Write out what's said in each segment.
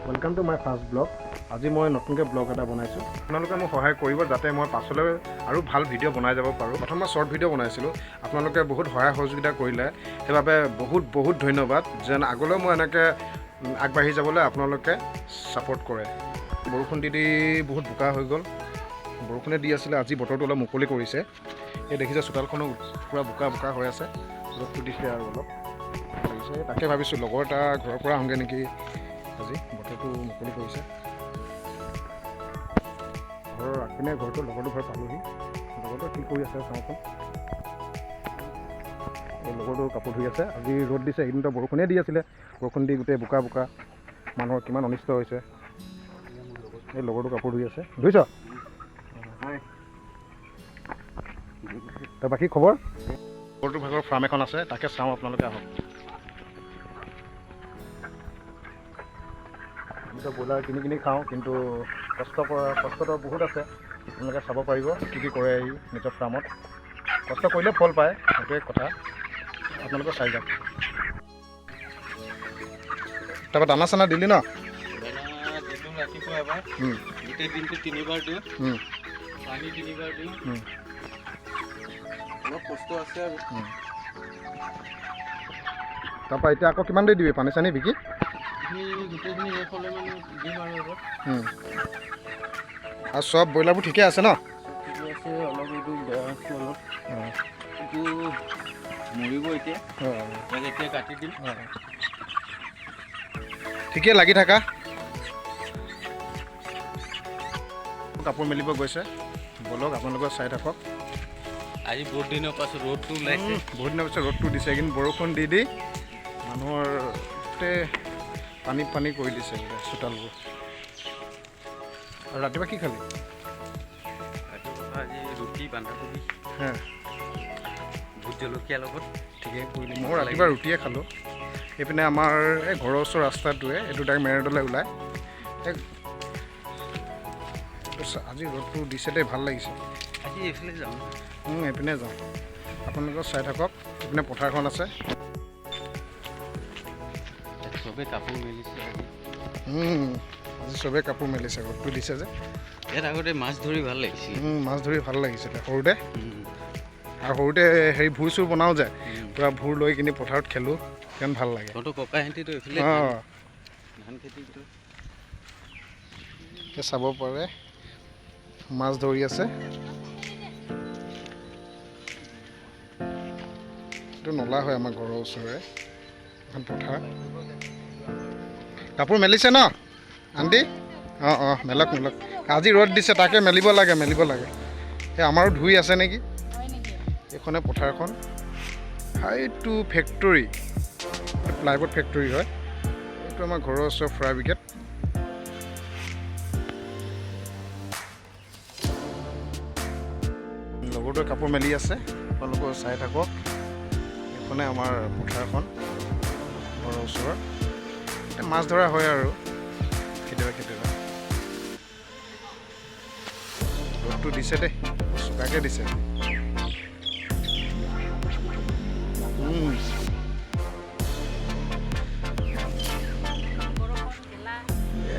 Welcome to my first vlog. আজি মই নতুনকৈ ব্লগ এটা বনাইছোঁ। আপোনালোকে মোক সহায় কৰিব যাতে মই পাছলৈ আৰু ভাল ভিডিঅ' বনাই যাব পাৰোঁ। প্ৰথম মই শ্বৰ্ট ভিডিঅ' বনাইছিলোঁ। আপোনালোকে বহুত সহায় সহযোগিতা কৰিলে সেইবাবে বহুত ধন্যবাদ। যেন আগলৈ মই এনেকৈ আগবাঢ়ি যাবলৈ আপোনালোকে ছাপোৰ্ট কৰে। বৰষুণ দি বহুত বোকা হৈ গ'ল। বৰষুণে দি আছিলে, আজি বতৰটো অলপ মুকলি কৰিছে। এই দেখিছে চোতালখনো পূৰা বোকা হৈ আছে। ৰ'দটো দিছে আৰু অলপ লাগিছে। তাকে ভাবিছোঁ লগৰ এটা ঘৰৰ পৰা আহোঁগৈ নেকি। আজি বতৰটো মুকলি কৰিছে। ঘৰৰ আগপিনে ঘৰটো লগৰটো ঘৰ পালোহি। লগৰটো কি কৰি আছে চাওঁচোন। এই লগৰটো কাপোৰ ধুই আছে। আজি ৰ'দ দিছে, এইদিনটো বৰষুণেই দি আছিলে। বৰষুণ দি গোটেই বোকা মানুহৰ কিমান অনিষ্ট হৈছে। এই লগৰটো কাপোৰ ধুই আছে। ধুইছ? তাৰ বাকী খবৰ? লগৰটোৰ ভাগৰ ফাৰ্ম এখন আছে, তাকে চাওঁ, আপোনালোকে আহক। আমিতো ব্ৰইলাৰ কিনি খাওঁ, কিন্তু কষ্টটো বহুত আছে। আপোনালোকে চাব পাৰিব কি কৰে এই নিজৰ ফাৰ্মত। কষ্ট কৰিলে ফল পায়, সেইটোৱে কথা। আপোনালোকে চাই যাওক। তাৰপৰা দানা চানা দিলি ন? ৰাতিপুৱা এবাৰ, গোটেই দিনটো 3বাৰ দিওঁ, পানী 3বাৰ দিওঁ। অলপ কষ্ট আছে আৰু। তাৰপৰা এতিয়া আকৌ কিমান দেৰি দিবি পানী চানী বিকি? গোটেইখিনি শেষ হ'লে মানে দিম আৰু এবাৰ। আৰু চব ব্ৰইলাৰবোৰ ঠিকে আছে ন? ঠিকে আছে, অলপ এইটো বেয়া আছে অলপ। এইটো মৰিব এতিয়া, এতিয়া কাটি দিম। ঠিকে লাগি থাকা। কাপোৰ মেলিব গৈছে, বলক আপোনালোকে চাই থাকক। আজি বহুত দিনৰ পাছত ৰ'দটো ওলাইছে। বহুত দিনৰ পাছত ৰ'দটো দিছে, কিন্তু বৰষুণ দি মানুহৰ গোটেই পানী কৰি দিছে বোলে চোতালবোৰ। আৰু ৰাতিপুৱা কি খালি? ৰাতিপুৱা আজি ৰুটি বন্ধাকবি, ভোট জলকীয়া লগত। ঠিকেই কৰিলোঁ। মই ৰাতিপুৱা ৰুটিয়ে খালোঁ। এইপিনে আমাৰ এই ঘৰৰ ওচৰৰ ৰাস্তাটোৱে এইটো ডাইৰেক্ট মেইন ৰোডলৈ ওলায়। আজি ৰ'দটো দিছে দেই, ভাল লাগিছে। আজি এইফালে যাম, এইপিনে যাওঁ। আপোনালোকে চাই থাকক। এইপিনে পথাৰখন আছে। চবেই কাপোৰ মেলিছে আজি। আজি চবেই কাপোৰ মেলিছে, ৰ'দটো দিছে যে। ইয়াত আগতে মাছ ধৰি ভাল লাগিছিল। মাছ ধৰি ভাল লাগিছিলে সৰুতে। আৰু সৰুতে হেৰি ভূৰ চুৰ বনাওঁ যে, পূৰা ভূৰ লৈ কিনি পথাৰত খেলোঁ, কিমান ভাল লাগে। ককাহঁতেতো এইফালে ধান খেতি চাব পাৰে, মাছ ধৰি আছে। এইটো নলা হয় আমাৰ ঘৰৰ ওচৰৰে, এখন পথাৰ। কাপোৰ মেলিছে ন আণ্টি? মেলক। আজি ৰ'দ দিছে, তাকে মেলিব লাগে। এই আমাৰো ধুই আছে নেকি। এইখনে পথাৰখন। এইটো ফেক্টৰী, প্লাইবৰ্ড ফেক্টৰী হয়। এইটো আমাৰ ঘৰৰ ওচৰৰ ফ্ৰাই ব্ৰিগেড। লগৰটোৱে কাপোৰ মেলি আছে, আপোনালোকে চাই থাকক। এইখনে আমাৰ পথাৰখন, ঘৰৰ ওচৰৰ। মাছ ধৰা হয় আৰু কেতিয়াবা। ৰ'দটো দিছে দেই, চোকাকৈ দিছে।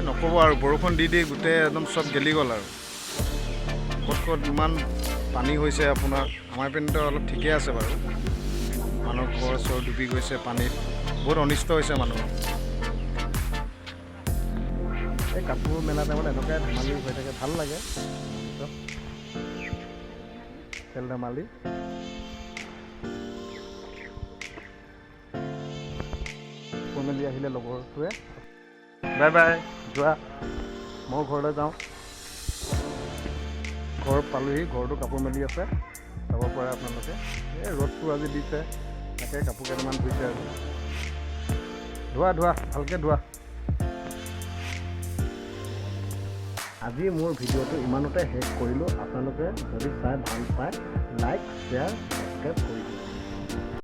নক'ব আৰু, বৰষুণ দি গোটেই একদম চব গেলি গ'ল আৰু। ক'ত ইমান পানী হৈছে আপোনাৰ। আমাৰ পিনেতো অলপ ঠিকে আছে বাৰু। মানুহৰ ঘৰ চৰ ডুবি গৈছে পানীত, বহুত অনিষ্ট হৈছে মানুহৰ। এই কাপোৰ মেলা টাইমত এনেকুৱাই ধেমালি হৈ থাকে, ভাল লাগে। খেল ধেমালি। কাপোৰ মেলি আহিলে লগৰটোৱে। বাই, যোৱা। মই ঘৰলৈ যাওঁ। ঘৰ পালোহি, ঘৰটো কাপোৰ মেলি আছে, চাব পাৰে আপোনালোকে। এই ৰ'দটো আজি দিছে, তাকে কাপোৰ কেইটামান ধুইছে আজি। ধোৱা ভালকৈ ধোৱা। আজি মোৰ ভিডিঅ'টো ইমানতে শেষ কৰিলোঁ। আপোনালোকে যদি চাই ভাল পায়, লাইক, শ্বেয়াৰ, ছাবস্ক্ৰাইব কৰি দিব।